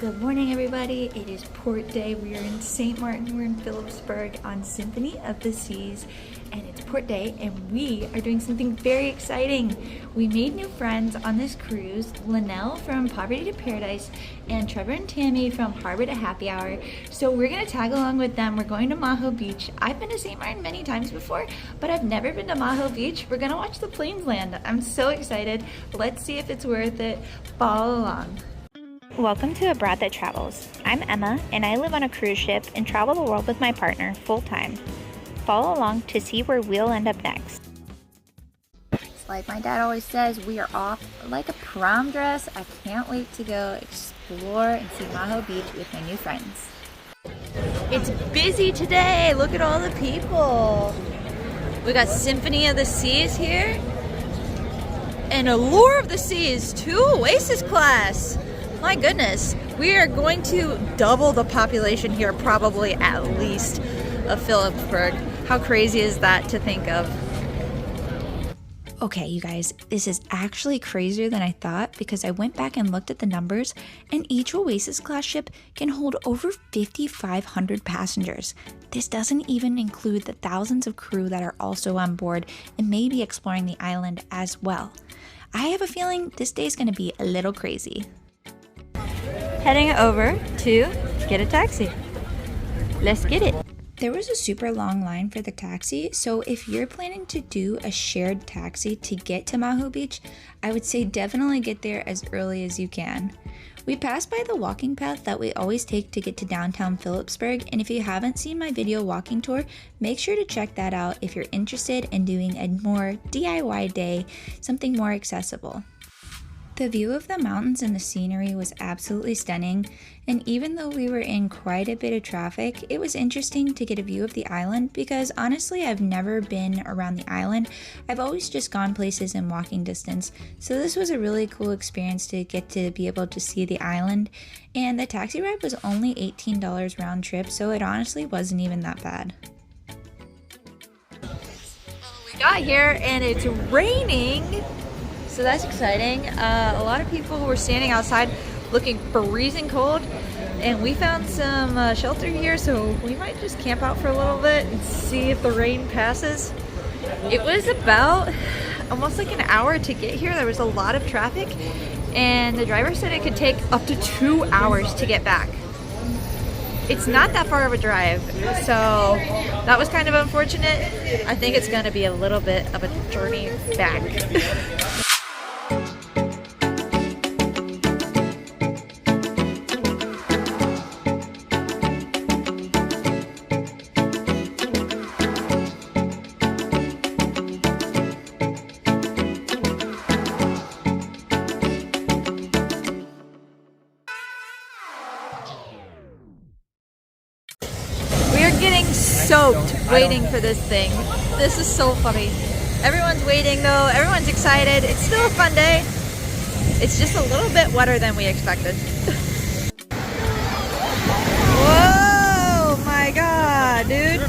Good morning, everybody. It is port day. We are in St. Maarten. We're in Philipsburg on Symphony of the Seas, and it's port day, and we are doing something very exciting. We made new friends on this cruise, Lynelle from Poverty to Paradise and Trevor and Tami from Harbor to Happy Hour. So we're gonna tag along with them. We're going to Maho Beach. I've been to St. Maarten many times before, but I've never been to Maho Beach. We're gonna watch the planes land. I'm so excited. Let's see if it's worth it. Follow along. Welcome to Abroad That Travels. I'm Emma, and I live on a cruise ship and travel the world with my partner full-time. Follow along to see where we'll end up next. It's like my dad always says, we are off like a prom dress. I can't wait to go explore and see Maho Beach with my new friends. It's busy today. Look at all the people. We got Symphony of the Seas here and Allure of the Seas, 2 Oasis class. My goodness, we are going to double the population here, probably at least, of Philipsburg. How crazy is that to think of? Okay, you guys, this is actually crazier than I thought because I went back and looked at the numbers, and each Oasis class ship can hold over 5,500 passengers. This doesn't even include the thousands of crew that are also on board and may be exploring the island as well. I have a feeling this day is going to be a little crazy. Heading over to get a taxi. Let's get it. There was a super long line for the taxi, so if you're planning to do a shared taxi to get to Maho Beach, I would say definitely get there as early as you can. We passed by the walking path that we always take to get to downtown Philipsburg, and if you haven't seen my video walking tour, make sure to check that out if you're interested in doing a more DIY day, something more accessible. The view of the mountains and the scenery was absolutely stunning, and even though we were in quite a bit of traffic, it was interesting to get a view of the island because honestly I've never been around the island. I've always just gone places in walking distance, so this was a really cool experience to get to be able to see the island, and the taxi ride was only $18 round trip, so it honestly wasn't even that bad. We got here and it's raining. So that's exciting. A lot of people were standing outside looking freezing cold, and we found some shelter here, so we might just camp out for a little bit and see if the rain passes. It was about almost like an hour to get here. There was a lot of traffic, and the driver said it could take up to 2 hours to get back. It's not that far of a drive, so that was kind of unfortunate. I think it's going to be a little bit of a journey back. Getting soaked waiting for this thing. This is so funny. Everyone's waiting though. Everyone's excited. It's still a fun day. It's just a little bit wetter than we expected. Whoa, my God, dude.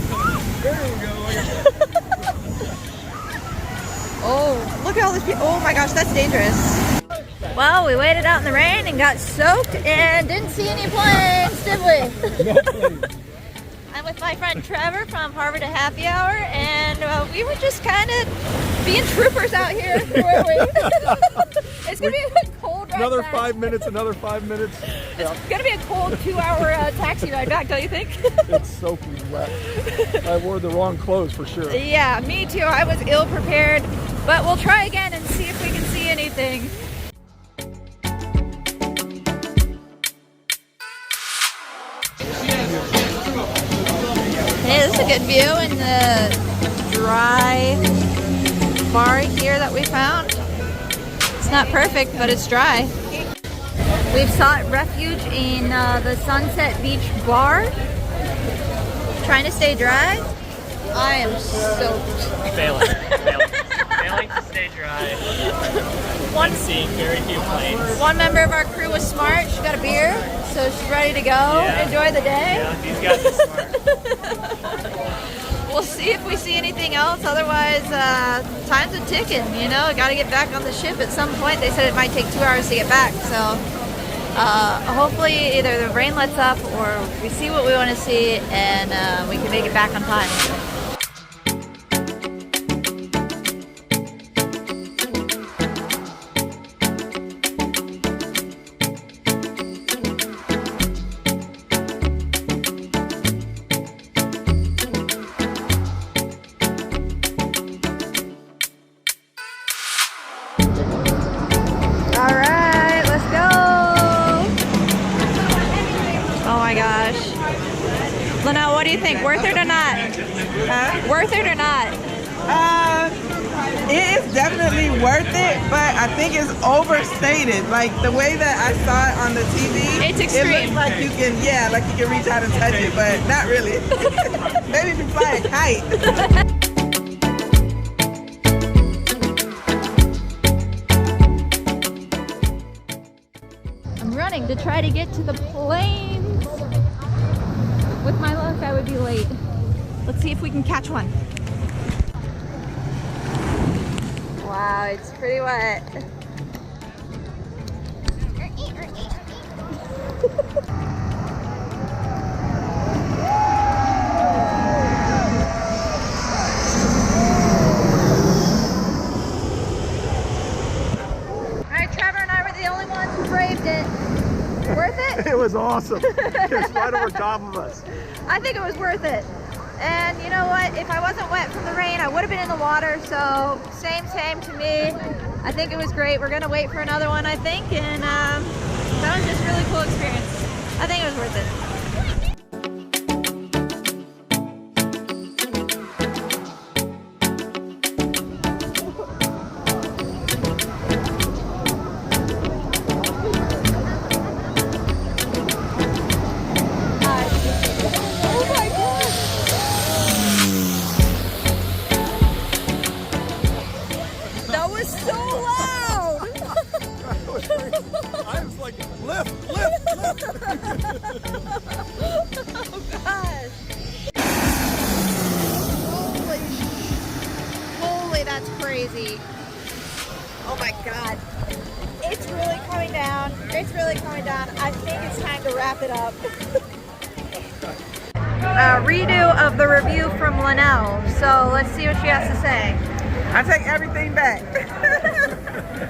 Oh, look at all these people. Oh my gosh, that's dangerous. Well, we waited out in the rain and got soaked and didn't see any planes, did we? I'm with my friend Trevor from Harbor to Happy Hour, and we were just kind of being troopers out here, weren't we? It's going to be a cold ride Another back. 5 minutes, another 5 minutes. It's going to be a cold 2-hour taxi ride back, don't you think? It's soaking wet. I wore the wrong clothes for sure. Yeah, me too. I was ill prepared, but we'll try again and see if we can see anything. Hey, this is a good view in the dry bar here that we found. It's not perfect, but it's dry. We've sought refuge in the Sunset Beach bar. Trying to stay dry. I am soaked. Failing to stay dry. And seeing very few planes. One member of our crew was smart. She got a beer, so she's ready to go. Yeah. Enjoy the day. Yeah, these guys are smart. We'll see if we see anything else. Otherwise, time's a ticking, you know. Got to get back on the ship at some point. They said it might take 2 hours to get back, so Hopefully either the rain lets up or we see what we want to see and we can make it back on time. Lynelle, what do you think? Worth it or not? Huh? Worth it or not? It is definitely worth it, but I think it's overstated. Like the way that I saw it on the TV, it's extreme. It looks like you can, yeah, like you can reach out and touch it, but not really. Maybe if you fly a kite. Running to try to get to the planes. With my luck, I would be late. Let's see if we can catch one. Wow, it's pretty wet. Alright, Trevor and I were the only ones who braved it. Worth it? It was awesome. It was right over top of us. I think it was worth it. And you know what? If I wasn't wet from the rain, I would have been in the water. So same to me. I think it was great. We're gonna wait for another one, I think. And that was just a really cool experience. I think it was worth it. I was like, lift, lift, lift. Oh gosh. Holy, that's crazy. Oh my god. It's really coming down. It's really coming down. I think it's time to wrap it up. A redo of the review from Lynelle. So let's see what she has to say. I take everything back.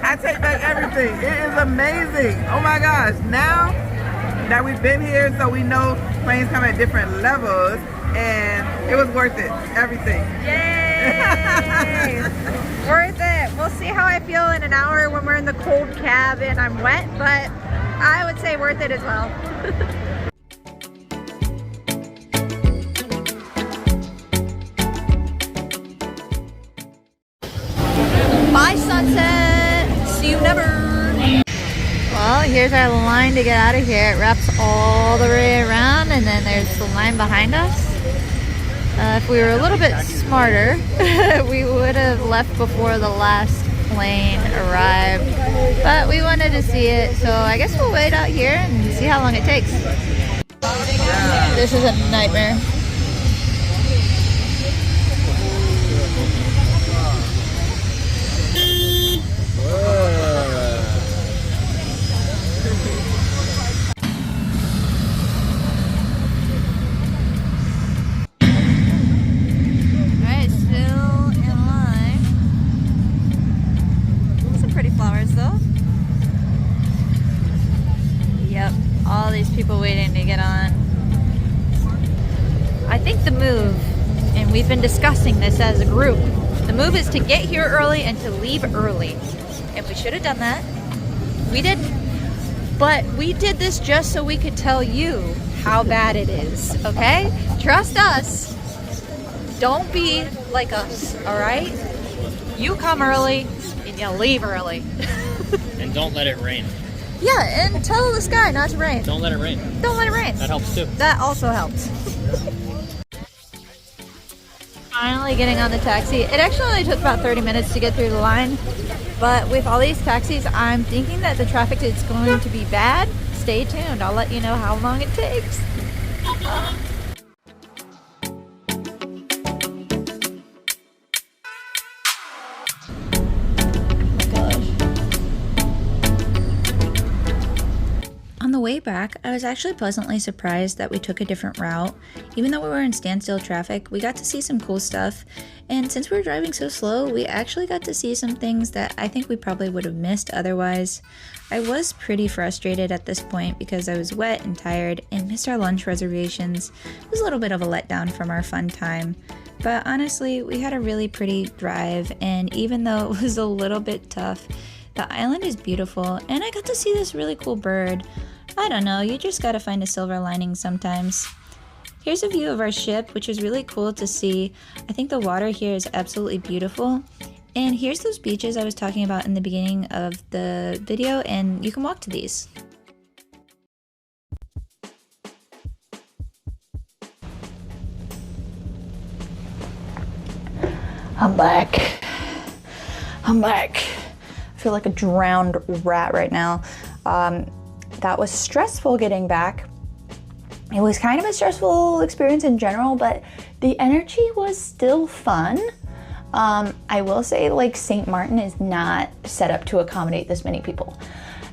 I take back everything. It is amazing. Oh my gosh. Now that we've been here, so we know planes come at different levels, and it was worth it. Everything. Yay! Worth it. We'll see how I feel in an hour when we're in the cold cab and I'm wet, but I would say worth it as well. Bye, sunset. See you never. Well, here's our line to get out of here. It wraps all the way around, and then there's the line behind us. If we were a little bit smarter, we would have left before the last plane arrived. But we wanted to see it, so I guess we'll wait out here and see how long it takes. This is a nightmare. Alright, still in line. Some pretty flowers though. Yep, all these people waiting to get on. I think the move, and we've been discussing this as a group, the move is to get here early and to leave early. And we should have done that. We didn't. But we did this just so we could tell you how bad it is, okay? Trust us. Don't be like us, all right? You come early and you leave early. And don't let it rain. Yeah, and tell the sky not to rain. Don't let it rain. Don't let it rain. That helps too. That also helps. Finally getting on the taxi. It actually only took about 30 minutes to get through the line. But with all these taxis, I'm thinking that the traffic is going to be bad. Stay tuned. I'll let you know how long it takes. way back, I was actually pleasantly surprised that we took a different route. Even though we were in standstill traffic, we got to see some cool stuff, and since we were driving so slow, we actually got to see some things that I think we probably would have missed otherwise. I was pretty frustrated at this point because I was wet and tired and missed our lunch reservations. It was a little bit of a letdown from our fun time. But honestly, we had a really pretty drive, and even though it was a little bit tough, the island is beautiful, and I got to see this really cool bird. I don't know, you just gotta find a silver lining sometimes. Here's a view of our ship, which is really cool to see. I think the water here is absolutely beautiful. And here's those beaches I was talking about in the beginning of the video, and you can walk to these. I'm back. I feel like a drowned rat right now. That was stressful getting back. It was kind of a stressful experience in general, but the energy was still fun. I will say, like, Sint Maarten is not set up to accommodate this many people.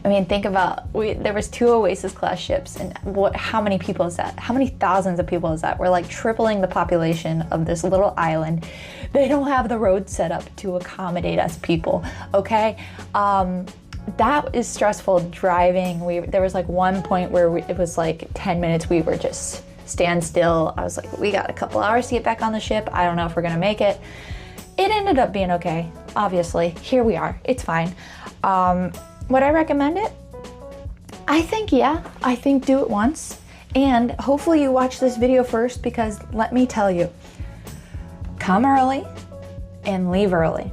I mean, think about, there was 2 Oasis class ships, and how many people is that? How many thousands of people is that? We're like tripling the population of this little island. They don't have the road set up to accommodate us people, okay? That is stressful driving. There was like one point where it was like 10 minutes, we were just stand still. I was like, we got a couple hours to get back on the ship. I don't know if we're gonna make it. It ended up being okay, obviously. Here we are, it's fine. Would I recommend it? I think yeah, I think do it once. And hopefully you watch this video first, because let me tell you, come early and leave early.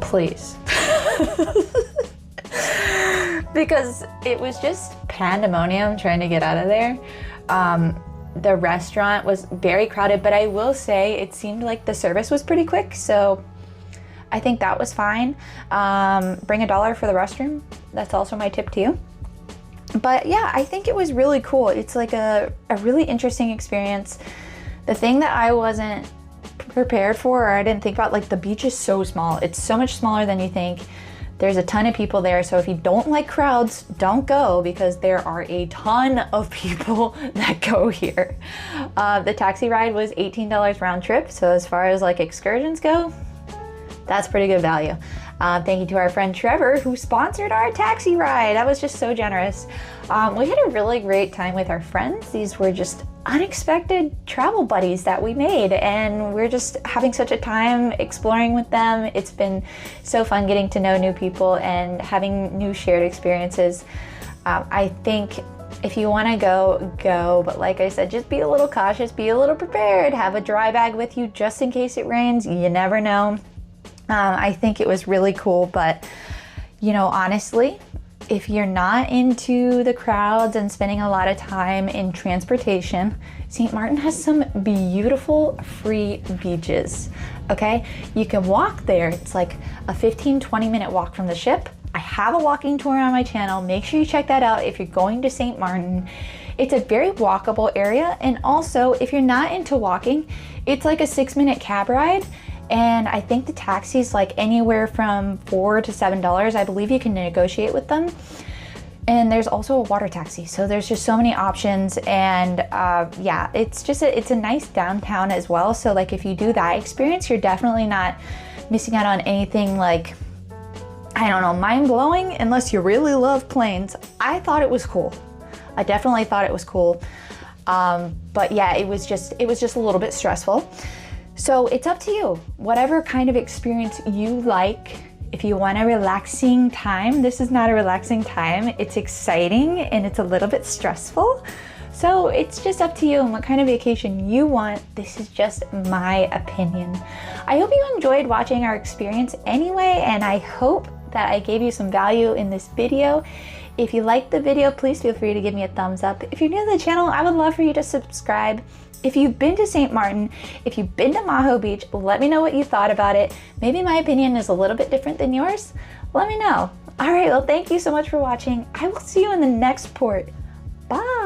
Please. Because it was just pandemonium trying to get out of there. The restaurant was very crowded, but I will say it seemed like the service was pretty quick, so I think that was fine. Bring $1 for the restroom. That's also my tip to you. But yeah, I think it was really cool. It's like a really interesting experience. The thing that I wasn't prepared for, or I didn't think about, like, the beach is so small. It's so much smaller than you think. There's a ton of people there, so if you don't like crowds, don't go, because there are a ton of people that go here. The taxi ride was $18 round trip, so as far as like excursions go, that's pretty good value. Thank you to our friend Trevor, who sponsored our taxi ride. That was just so generous. We had a really great time with our friends. These were just unexpected travel buddies that we made, and we're just having such a time exploring with them. It's been so fun getting to know new people and having new shared experiences. I think if you want to go, but like I said, just be a little cautious, be a little prepared, have a dry bag with you just in case it rains. You never know. I think it was really cool, but you know, honestly, if you're not into the crowds and spending a lot of time in transportation, Sint Maarten has some beautiful free beaches, okay? You can walk there. It's like a 15-20 minute walk from the ship. I have a walking tour on my channel. Make sure you check that out if you're going to Sint Maarten. It's a very walkable area, and also if you're not into walking, it's like a 6-minute cab ride. And I think the taxi's like anywhere from $4 to $7. I believe you can negotiate with them. And there's also a water taxi. So there's just so many options. And yeah, it's a nice downtown as well. So like if you do that experience, you're definitely not missing out on anything like, I don't know, mind blowing, unless you really love planes. I thought it was cool. I definitely thought it was cool. But yeah, it was just a little bit stressful. So it's up to you, whatever kind of experience you like. If you want a relaxing time, this is not a relaxing time. It's exciting and it's a little bit stressful. So it's just up to you and what kind of vacation you want. This is just my opinion. I hope you enjoyed watching our experience anyway, and I hope that I gave you some value in this video. If you liked the video, please feel free to give me a thumbs up. If you're new to the channel, I would love for you to subscribe. If you've been to Sint Maarten, if you've been to Maho Beach, let me know what you thought about it. Maybe my opinion is a little bit different than yours. Let me know. All right, well, thank you so much for watching. I will see you in the next port. Bye.